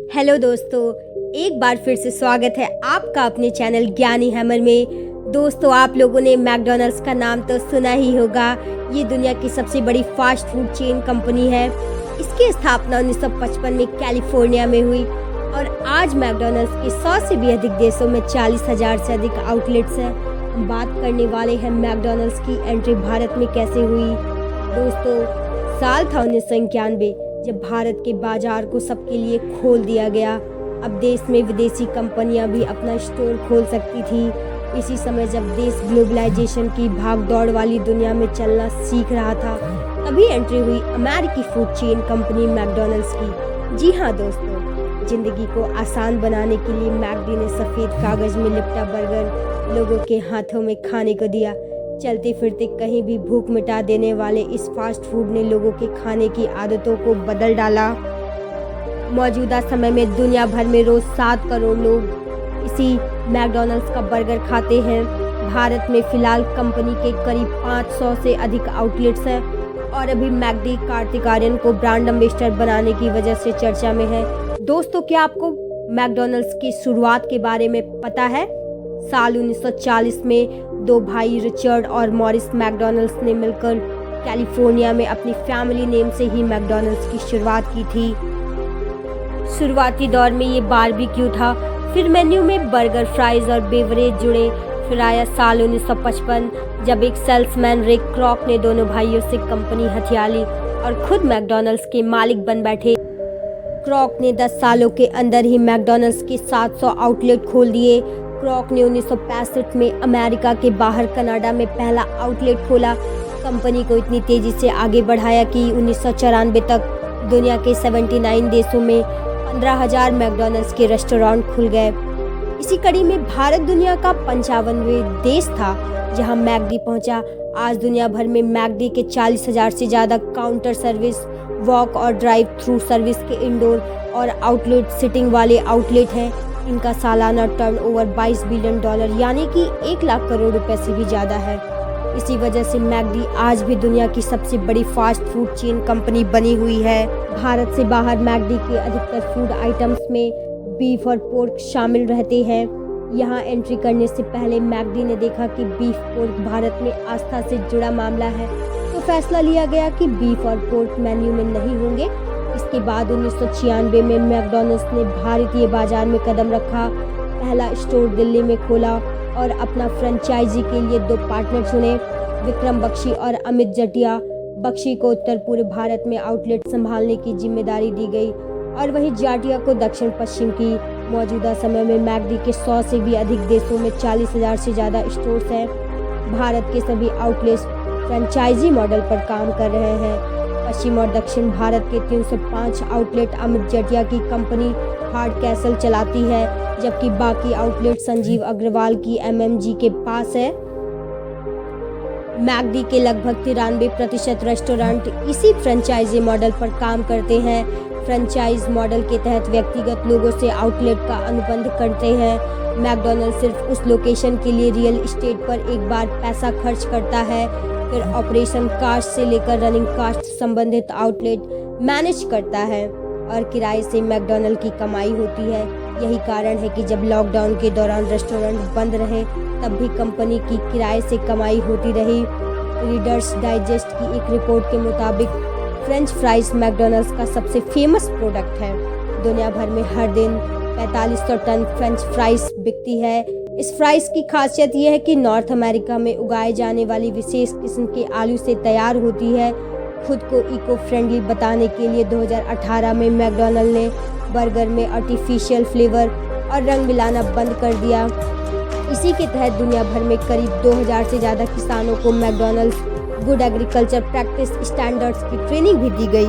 Hello दोस्तों, एक बार फिर से स्वागत है आपका अपने चैनल ज्ञानी हैमर में। दोस्तों, आप लोगों ने मैकडॉनल्ड्स का नाम तो सुना ही होगा। ये दुनिया की सबसे बड़ी फास्ट फूड चेन कंपनी है। इसकी स्थापना 1955 में कैलिफोर्निया में हुई और आज मैकडॉनल्ड्स के 100 से भी अधिक देशों में 40,000 से अधिक आउटलेट्स हैं। हम बात करने वाले हैं मैकडॉनल्ड्स की एंट्री भारत में कैसे हुई। दोस्तों, साल था 1991 जब भारत के बाजार को सबके लिए खोल दिया गया। अब देश में विदेशी कंपनियां भी अपना स्टोर खोल सकती थी। इसी समय जब देश ग्लोबलाइजेशन की भागदौड़ वाली दुनिया में चलना सीख रहा था, तभी एंट्री हुई अमेरिकी फूड चेन कंपनी मैकडॉनल्ड्स की। जी हाँ दोस्तों, जिंदगी को आसान बनाने के लिए मैकडी ने सफ़ेद कागज में लिपटा बर्गर लोगों के हाथों में खाने को दिया। चलते फिरते कहीं भी भूख मिटा देने वाले इस फास्ट फूड ने लोगों के खाने की आदतों को बदल डाला। मौजूदा समय में दुनिया भर में रोज 7 करोड़ लोग इसी मैकडॉनल्ड्स का बर्गर खाते हैं। भारत में फिलहाल कंपनी के करीब 500 से अधिक आउटलेट्स हैं और अभी मैकडी कार्तिक आर्यन को ब्रांड एम्बेसडर बनाने की वजह से चर्चा में है। दोस्तों, क्या आपको मैकडॉनल्ड्स की शुरुआत के बारे में पता है? साल 1940 में दो भाई रिचर्ड और मॉरिस मैकडॉनल्ड्स ने मिलकर कैलिफोर्निया में अपनी फैमिली नेम से ही मैकडॉनल्ड्स की शुरुआत की थी। शुरुआती दौर में ये बारबेक्यू था, फिर मेन्यू में बर्गर, फ्राइज और बेवरेज जुड़े। फिर आया साल 1955 जब एक सेल्समैन रिक क्रॉक ने दोनों भाइयों से कंपनी हथिया ली और खुद मैकडॉनल्ड्स के मालिक बन बैठे। क्रॉक ने 10 सालों के अंदर ही मैकडॉनल्ड्स के 700 आउटलेट खोल दिए। क्रॉक ने 1965 में अमेरिका के बाहर कनाडा में पहला आउटलेट खोला। कंपनी को इतनी तेजी से आगे बढ़ाया कि 1994 तक दुनिया के 79 देशों में 15,000 मैकडॉनल्ड्स के रेस्टोरेंट खुल गए। इसी कड़ी में भारत दुनिया का 55वां देश था जहां मैकडी पहुंचा। आज दुनिया भर में मैकडी के 40,000 से ज़्यादा काउंटर सर्विस, वॉक और ड्राइव थ्रू सर्विस के इंडोर और आउटलेट सिटिंग वाले आउटलेट हैं। इनका सालाना टर्नओवर $22 बिलियन यानी कि 1 लाख करोड़ रुपए से भी ज़्यादा है। इसी वजह से मैकडी आज भी दुनिया की सबसे बड़ी फास्ट फूड चेन कंपनी बनी हुई है। भारत से बाहर मैकडी के अधिकतर फूड आइटम्स में बीफ और पोर्क शामिल रहते हैं। यहाँ एंट्री करने से पहले मैकडी ने देखा कि बीफ पोर्क भारत में आस्था से जुड़ा मामला है, तो फैसला लिया गया कि बीफ और पोर्क मेन्यू में नहीं होंगे। इसके बाद 1996 में मैकडॉनल्ड्स ने भारतीय बाजार में कदम रखा। पहला स्टोर दिल्ली में खोला और अपना फ्रेंचाइजी के लिए 2 पार्टनर चुने, विक्रम बख्शी और अमित जटिया। बख्शी को उत्तर पूर्व भारत में आउटलेट संभालने की जिम्मेदारी दी गई और वहीं जाटिया को दक्षिण पश्चिम की। मौजूदा समय में मैकडी के 100 से भी अधिक देशों में 40,000 से ज़्यादा स्टोर्स हैं। भारत के सभी आउटलेट्स फ्रेंचाइजी मॉडल पर काम कर रहे हैं। पश्चिम और दक्षिण भारत के 305 आउटलेट अमित जटिया की कंपनी हार्ड कैसल चलाती है, जबकि बाकी आउटलेट संजीव अग्रवाल की एमएमजी के पास है। मैकडी के लगभग 93% रेस्टोरेंट इसी फ्रेंचाइजी मॉडल पर काम करते हैं। फ्रेंचाइज मॉडल के तहत व्यक्तिगत लोगों से आउटलेट का अनुबंध करते हैं। मैकडॉनल्ड्स सिर्फ उस लोकेशन के लिए रियल एस्टेट पर एक बार पैसा खर्च करता है, फिर ऑपरेशन कास्ट से लेकर रनिंग कास्ट संबंधित आउटलेट मैनेज करता है और किराए से मैकडॉनल्ड की कमाई होती है। यही कारण है कि जब लॉकडाउन के दौरान रेस्टोरेंट बंद रहे तब भी कंपनी की किराए से कमाई होती रही। रीडर्स डाइजेस्ट की एक रिपोर्ट के मुताबिक फ्रेंच फ्राइज मैकडॉनल्ड्स का सबसे फेमस प्रोडक्ट है। दुनिया भर में हर दिन 4500 टन फ्रेंच फ्राइज बिकती है। इस फ्राइज की खासियत यह है कि नॉर्थ अमेरिका में उगाए जाने वाली विशेष किस्म के आलू से तैयार होती है। खुद को इको फ्रेंडली बताने के लिए 2018 में मैकडॉनल्ड ने बर्गर में आर्टिफिशियल फ्लेवर और रंग मिलाना बंद कर दिया। इसी के तहत दुनिया भर में करीब 2000 से ज़्यादा किसानों को McDonald's good agriculture practice standards की ट्रेनिंग भी दी गई।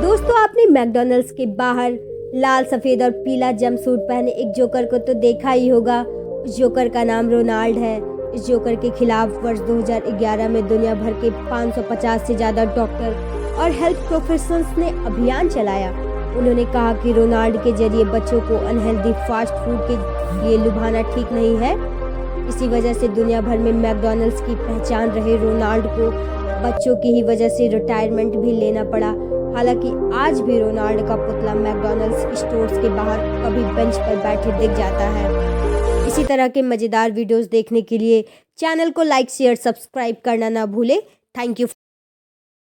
दोस्तों, आपने मैकडॉनल्ड्स के बाहर लाल, सफ़ेद और पीला जंपसूट पहने एक जोकर को तो देखा ही होगा। उस जोकर का नाम रोनाल्ड है। इस जोकर के खिलाफ वर्ष 2011 में दुनिया भर के 550 से ज़्यादा डॉक्टर और हेल्थ प्रोफेशनल्स ने अभियान चलाया। उन्होंने कहा कि रोनाल्ड के जरिए बच्चों को अनहेल्दी फास्ट फूड के लिए लुभाना ठीक नहीं है। इसी वजह से दुनिया भर में मैकडॉनल्ड्स की पहचान रहे रोनाल्ड को बच्चों की ही वजह से रिटायरमेंट भी लेना पड़ा। हालांकि आज भी रोनाल्डो का पुतला मैकडॉनल्ड्स स्टोर्स के बाहर कभी बेंच पर बैठे दिख जाता है। इसी तरह के मज़ेदार वीडियोस देखने के लिए चैनल को लाइक शेयर सब्सक्राइब करना ना भूलें। Thank you.